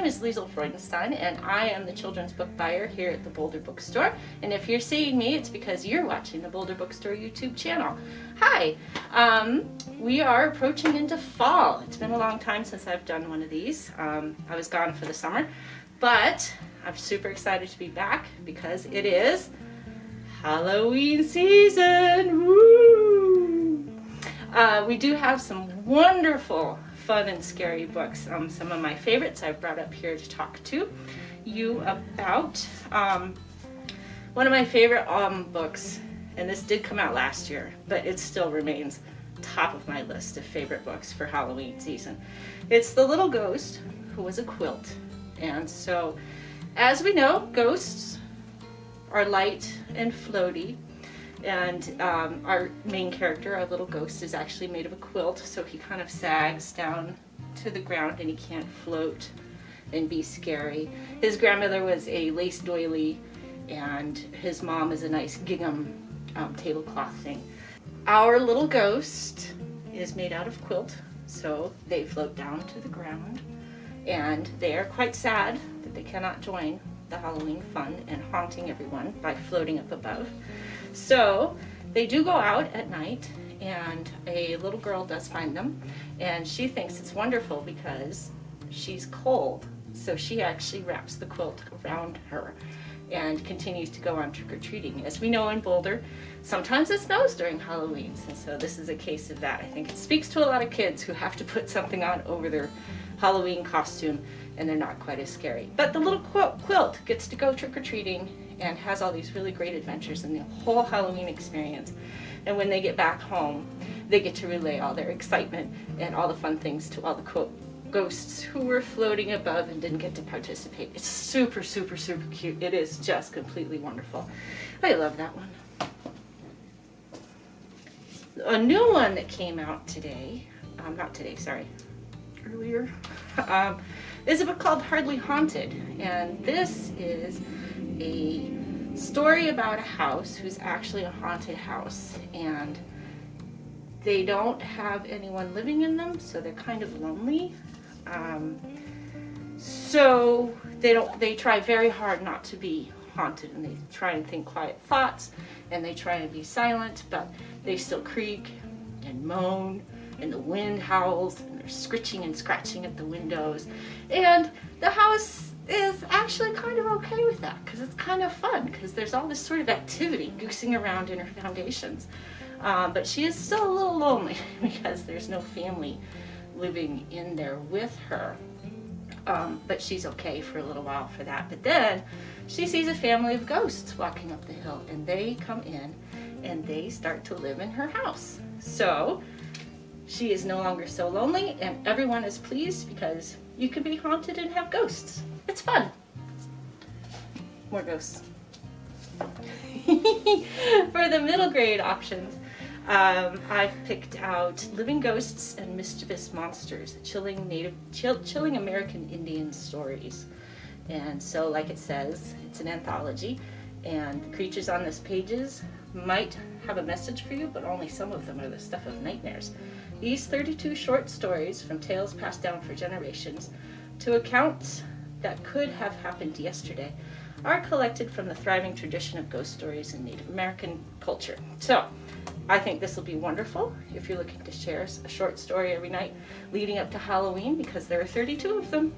name is Liesl and I am the children's book buyer here at the Boulder Bookstore. And if you're seeing me, it's because you're watching the Boulder Bookstore YouTube channel. Hi! We are approaching into fall. It's been a long time since I've done one of these. I was gone for the summer, but I'm super excited to be back because it is Halloween season! Woo! We do have some wonderful, fun and scary books. Some of my favorites I've brought up here to talk to you about. One of my favorite books, and this did come out last year, but it still remains top of my list of favorite books for Halloween season. It's The Little Ghost Who Was a Quilt. And so, as we know, ghosts are light and floaty. And our main character, our little ghost, is actually made of a quilt, so he kind of sags down to the ground and he can't float and be scary. His grandmother was a lace doily, and his mom is a nice gingham tablecloth thing. Our little ghost is made out of quilt, so they float down to the ground, and they are quite sad that they cannot join the Halloween fun and haunting everyone by floating up above. So they do go out at night, and a little girl does find them, and she thinks it's wonderful because she's cold. So she actually wraps the quilt around her and continues to go on trick-or-treating. As we know in Boulder, sometimes it snows during Halloween, and so this is a case of that. I think it speaks to a lot of kids who have to put something on over their Halloween costume and they're not quite as scary. But the little quilt gets to go trick-or-treating and has all these really great adventures in the whole Halloween experience. And when they get back home, they get to relay all their excitement and all the fun things to all the ghosts who were floating above and didn't get to participate. It's super, super, super cute. It is just completely wonderful. I love that one. A new one that came out today, earlier, is a book called Hardly Haunted. And this is a story about a house who's actually a haunted house, and they don't have anyone living in them, so they're kind of lonely. So they try very hard not to be haunted, and they try and think quiet thoughts, and they try and be silent, but they still creak and moan, and the wind howls, and they're scritching and scratching at the windows, and the house is actually kind of okay with that because it's kind of fun because there's all this sort of activity goosing around in her foundations. But she is still a little lonely because there's no family living in there with her. But she's okay for a little while for that. But then she sees a family of ghosts walking up the hill, and they come in and they start to live in her house. So she is no longer so lonely, and everyone is pleased because you can be haunted and have ghosts. It's fun. More ghosts. For the middle grade options, I've picked out Living Ghosts and Mischievous Monsters, chilling American Indian stories. And so, like it says, it's an anthology, and the creatures on this pages might have a message for you, but only some of them are the stuff of nightmares. These 32 short stories, from tales passed down for generations to accounts that could have happened yesterday, are collected from the thriving tradition of ghost stories in Native American culture. So I think this will be wonderful if you're looking to share a short story every night leading up to Halloween, because there are 32 of them.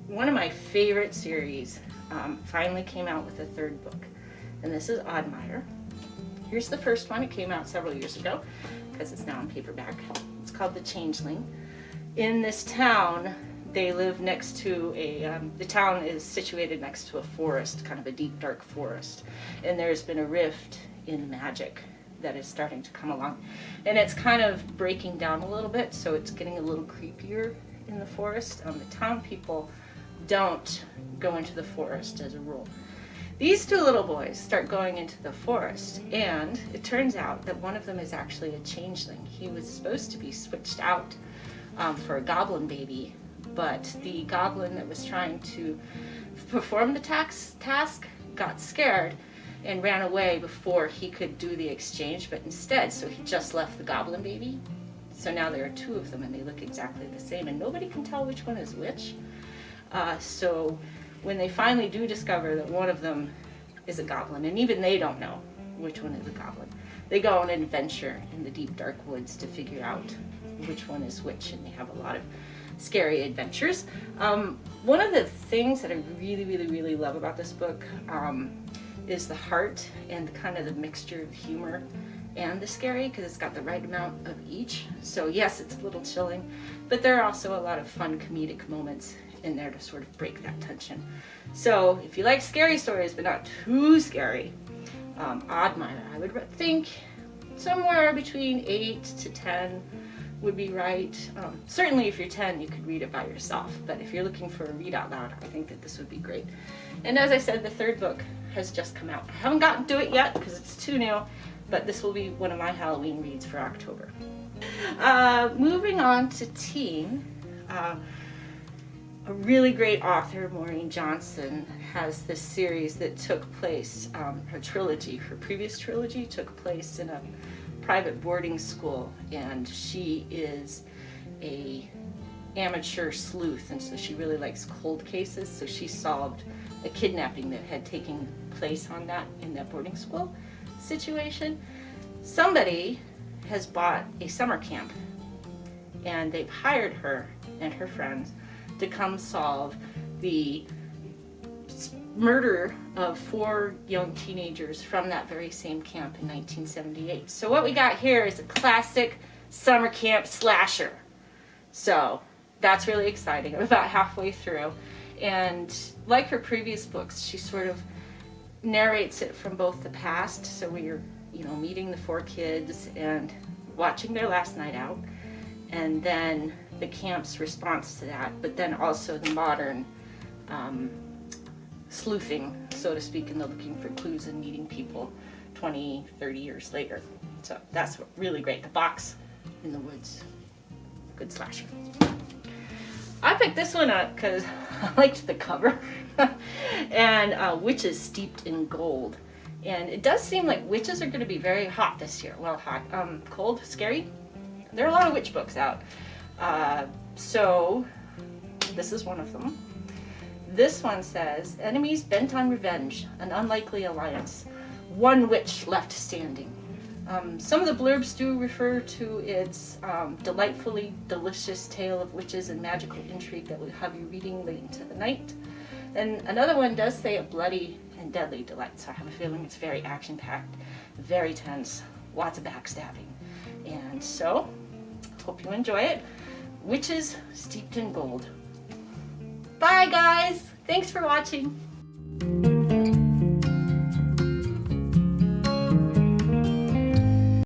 One of my favorite series finally came out with a third book, and this is Oddmire. Here's the first one. It came out several years ago because it's now in paperback. It's called The Changeling. In this town, they live next to the town is situated next to a forest, kind of a deep, dark forest. And there's been a rift in magic that is starting to come along. And it's kind of breaking down a little bit, so it's getting a little creepier in the forest. The town people don't go into the forest as a rule. These two little boys start going into the forest, and it turns out that one of them is actually a changeling. He was supposed to be switched out for a goblin baby, but the goblin that was trying to perform the task got scared and ran away before he could do the exchange, but instead, so he just left the goblin baby. So now there are two of them and they look exactly the same and nobody can tell which one is which. So when they finally do discover that one of them is a goblin, and even they don't know which one is a goblin, they go on an adventure in the deep dark woods to figure out which one is which, and they have a lot of scary adventures. One of the things that I really love about this book is the heart and kind of the mixture of humor and the scary, because it's got the right amount of each. So yes, it's a little chilling, but there are also a lot of fun comedic moments in there to sort of break that tension. So if you like scary stories but not too scary, Oddmire, I would think somewhere between 8 to 10 would be right. Certainly if you're 10 you could read it by yourself, but if you're looking for a read out loud, I think that this would be great. And as I said, the third book has just come out. I haven't gotten to it yet because it's too new, but this will be one of my Halloween reads for October. Moving on to teen, a really great author, Maureen Johnson, has this series that took place, her trilogy, her previous trilogy took place in a private boarding school, and she is a amateur sleuth, and so she really likes cold cases. So she solved a kidnapping that had taken place in that boarding school situation. Somebody has bought a summer camp, and they've hired her and her friends to come solve the murder of 4 young teenagers from that very same camp in 1978. So what we got here is a classic summer camp slasher. So that's really exciting. I'm about halfway through, and like her previous books, she sort of narrates it from both the past, so we're meeting the 4 kids and watching their last night out, and then the camp's response to that, but then also the modern sleuthing, so to speak, and they're looking for clues and meeting people 20, 30 years later. So that's really great. The Box in the Woods, good slasher. I picked this one up because I liked the cover and Witches Steeped in Gold. And it does seem like witches are going to be very hot this year. Well, hot, cold, scary. There are a lot of witch books out. So this is one of them. This one says, enemies bent on revenge, an unlikely alliance, one witch left standing. Some of the blurbs do refer to its delightfully delicious tale of witches and magical intrigue that will have you reading late into the night. And another one does say a bloody and deadly delight, so I have a feeling it's very action-packed, very tense, lots of backstabbing. And so, hope you enjoy it. Witches Steeped in Gold. Bye guys! Thanks for watching!